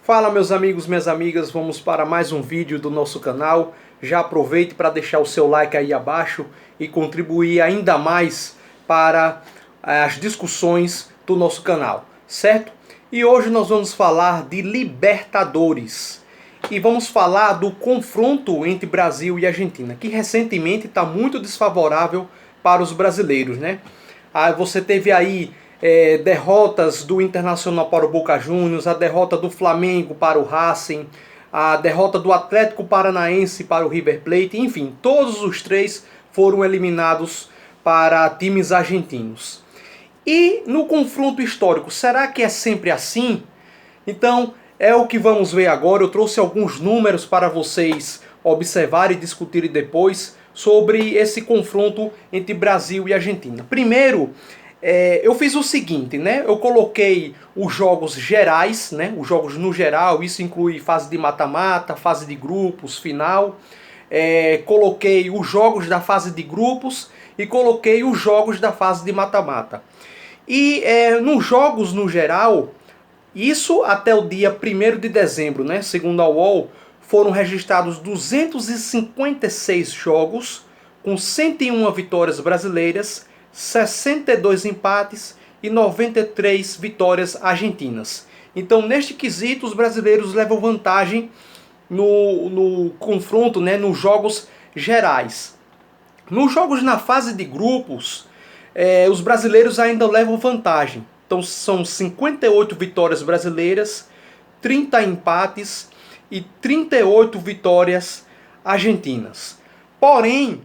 Fala meus amigos, minhas amigas, vamos para mais um vídeo do nosso canal. Já aproveite para deixar o seu like aí abaixo e contribuir ainda mais para as discussões do nosso canal, certo? E hoje nós vamos falar de Libertadores e vamos falar do confronto entre Brasil e Argentina, que recentemente está muito desfavorável para os brasileiros, né? Você teve aí derrotas do Internacional para o Boca Juniors, a derrota do Flamengo para o Racing, a derrota do Atlético Paranaense para o River Plate, enfim, todos os três foram eliminados para times argentinos. E no confronto histórico, será que é sempre assim? Então, é o que vamos ver agora. Eu trouxe alguns números para vocês observarem e discutirem depois sobre esse confronto entre Brasil e Argentina. Primeiro, eu fiz o seguinte, né? Eu coloquei os jogos gerais, né? Os jogos no geral, isso inclui fase de mata-mata, fase de grupos, final. Coloquei os jogos da fase de grupos e coloquei os jogos da fase de mata-mata. E nos jogos no geral, isso até o dia 1º de dezembro, né? Segundo a UOL, foram registrados 256 jogos com 101 vitórias brasileiras, 62 empates e 93 vitórias argentinas. Então, neste quesito, os brasileiros levam vantagem no confronto, né, nos jogos gerais. Nos jogos na fase de grupos, os brasileiros ainda levam vantagem. Então, são 58 vitórias brasileiras, 30 empates e 38 vitórias argentinas. Porém,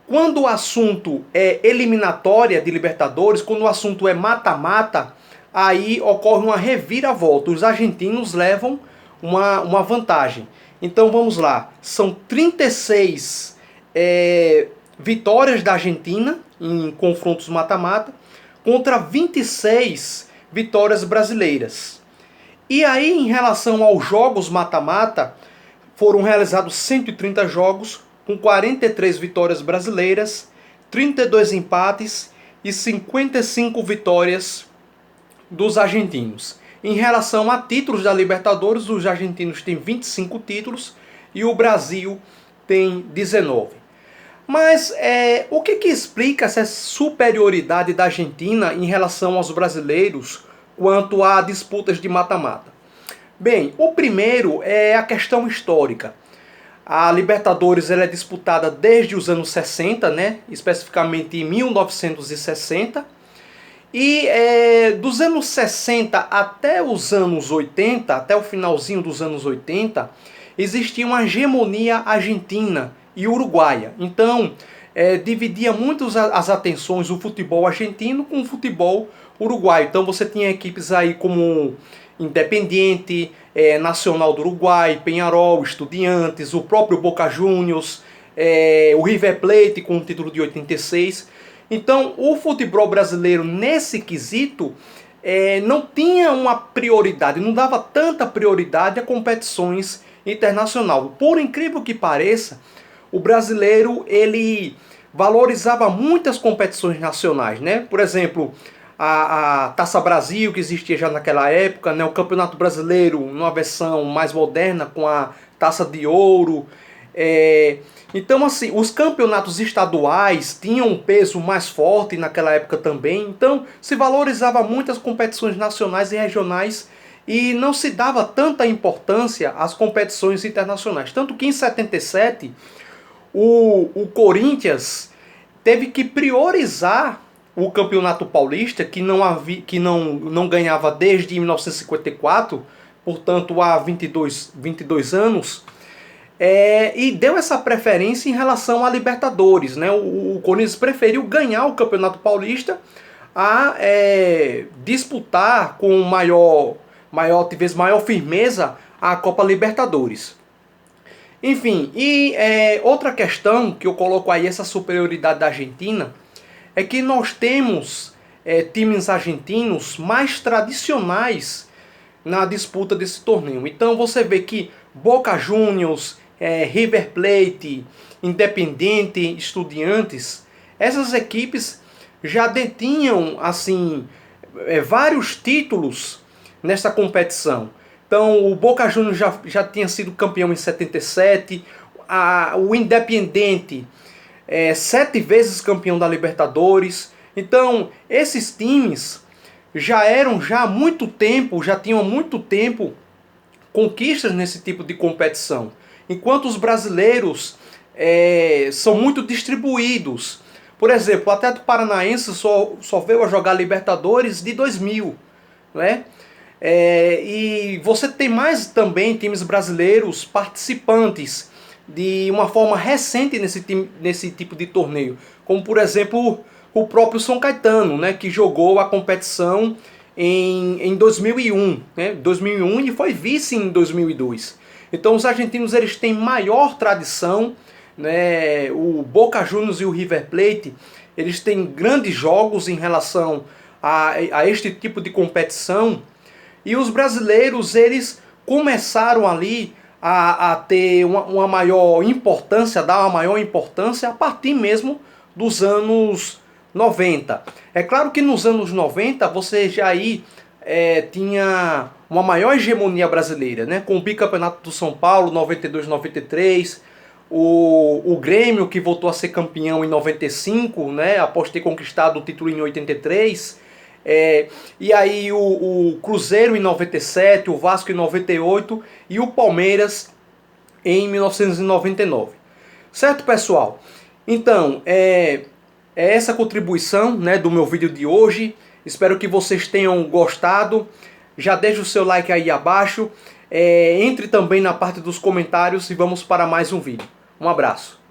quando o assunto é eliminatória de Libertadores, quando o assunto é mata-mata, aí ocorre uma reviravolta. Os argentinos levam uma vantagem. Então vamos lá, são 36 vitórias da Argentina em confrontos mata-mata contra 26 vitórias brasileiras. E aí, em relação aos jogos mata-mata, foram realizados 130 jogos, com 43 vitórias brasileiras, 32 empates e 55 vitórias dos argentinos. Em relação a títulos da Libertadores, os argentinos têm 25 títulos e o Brasil tem 19. Mas o que explica essa superioridade da Argentina em relação aos brasileiros quanto a disputas de mata-mata? Bem, o primeiro é a questão histórica. A Libertadores ela é disputada desde os anos 60, né? Especificamente em 1960. E dos anos 60 até os anos 80, até o finalzinho dos anos 80, existia uma hegemonia argentina e uruguaia. Então, dividia muito as atenções o futebol argentino com o futebol uruguaio. Então você tinha equipes aí como Independiente, Nacional do Uruguai, Peñarol, Estudiantes, o próprio Boca Juniors, o River Plate com o título de 86. Então o futebol brasileiro nesse quesito não tinha uma prioridade, não dava tanta prioridade a competições internacionais. Por incrível que pareça, o brasileiro ele valorizava muitas competições nacionais, né? Por exemplo, a Taça Brasil, que existia já naquela época, né? O Campeonato Brasileiro, numa versão mais moderna, com a Taça de Ouro. Então, assim, os campeonatos estaduais tinham um peso mais forte naquela época também. Então, se valorizava muito as competições nacionais e regionais e não se dava tanta importância às competições internacionais. Tanto que em 77, o Corinthians teve que priorizar o Campeonato Paulista, que não ganhava desde 1954, portanto há 22 anos, e deu essa preferência em relação à Libertadores, né? O Corinthians preferiu ganhar o Campeonato Paulista a disputar com maior firmeza a Copa Libertadores. Enfim, e outra questão que eu coloco aí, essa superioridade da Argentina, é que nós temos times argentinos mais tradicionais na disputa desse torneio. Então você vê que Boca Juniors, River Plate, Independiente, Estudiantes, essas equipes já detinham assim vários títulos nessa competição. Então o Boca Juniors já tinha sido campeão em 77, o Independiente 7 vezes campeão da Libertadores. Então esses times já eram há muito tempo, já tinham há muito tempo conquistas nesse tipo de competição. Enquanto os brasileiros são muito distribuídos. Por exemplo, o Atlético Paranaense só veio a jogar Libertadores de 2000, né? E você tem mais também times brasileiros participantes de uma forma recente nesse tipo de torneio, como por exemplo o próprio São Caetano, né, que jogou a competição em 2001, né, 2001 e foi vice em 2002. Então os argentinos eles têm maior tradição, né, o Boca Juniors e o River Plate eles têm grandes jogos em relação a este tipo de competição. E os brasileiros, eles começaram ali a ter uma maior importância, dar uma maior importância a partir mesmo dos anos 90. É claro que nos anos 90 você já aí tinha uma maior hegemonia brasileira, né? Com o bicampeonato do São Paulo, 92, 93, o Grêmio que voltou a ser campeão em 95, né? Após ter conquistado o título em 83. E aí o Cruzeiro em 97, o Vasco em 98 e o Palmeiras em 1999. Certo, pessoal? Então, é essa contribuição, né, do meu vídeo de hoje. Espero que vocês tenham gostado. Já deixe o seu like aí abaixo. Entre também na parte dos comentários e vamos para mais um vídeo. Um abraço.